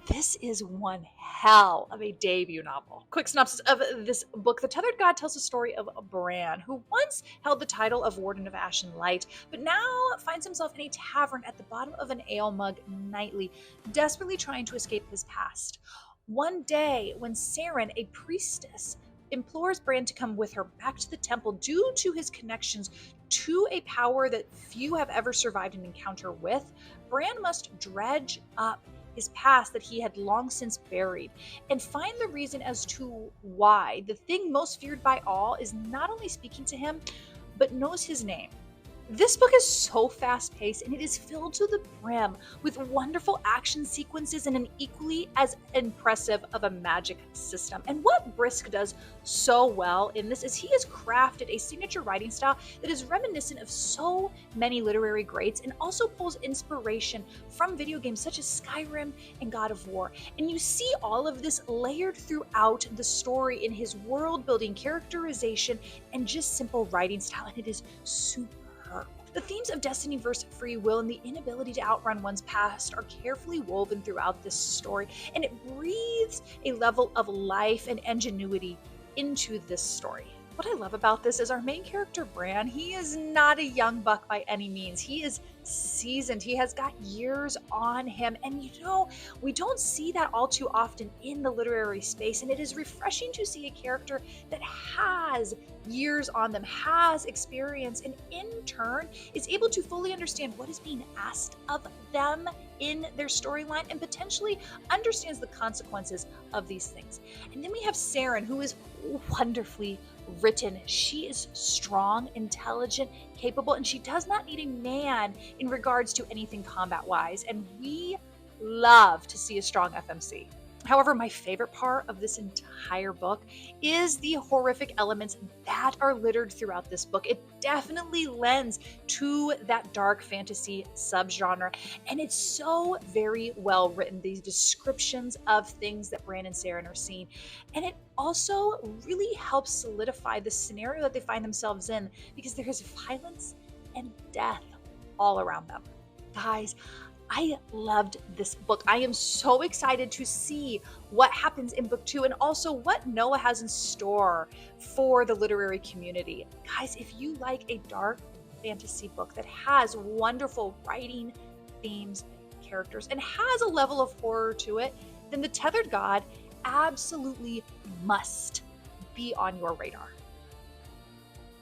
This is one hell of a debut novel. Quick synopsis of this book. The Tethered God tells the story of Bran, who once held the title of Warden of Ashen Light, but now finds himself in a tavern at the bottom of an ale mug nightly, desperately trying to escape his past. One day, when Saren, a priestess, implores Bran to come with her back to the temple due to his connections to a power that few have ever survived an encounter with, Bran must dredge up his past that he had long since buried, and find the reason as to why the thing most feared by all is not only speaking to him, but knows his name. This book is so fast paced and it is filled to the brim with wonderful action sequences and an equally as impressive of a magic system. And what Brisk does so well in this is he has crafted a signature writing style that is reminiscent of so many literary greats and also pulls inspiration from video games such as Skyrim and God of War. And you see all of this layered throughout the story in his world building, characterization, and just simple writing style. And it is super her. The themes of destiny versus free will and the inability to outrun one's past are carefully woven throughout this story, and it breathes a level of life and ingenuity into this story. What I love about this is our main character, Bran. He is not a young buck by any means. He is seasoned. He has got years on him. And we don't see that all too often in the literary space. And it is refreshing to see a character that has years on them, has experience, and in turn is able to fully understand what is being asked of them in their storyline and potentially understands the consequences of these things. And then we have Saren, who is wonderfully written. She is strong, intelligent, capable, and she does not need a man in regards to anything combat wise. And we love to see a strong FMC. However, my favorite part of this entire book is the horrific elements that are littered throughout this book. It definitely lends to that dark fantasy subgenre, and it's so very well written. These descriptions of things that Bran and Saren are seeing, and it also really helps solidify the scenario that they find themselves in because there is violence and death all around them. Guys, I loved this book. I am so excited to see what happens in book 2 and also what Noah has in store for the literary community. Guys, if you like a dark fantasy book that has wonderful writing, themes, characters, and has a level of horror to it, then The Tethered God absolutely must be on your radar.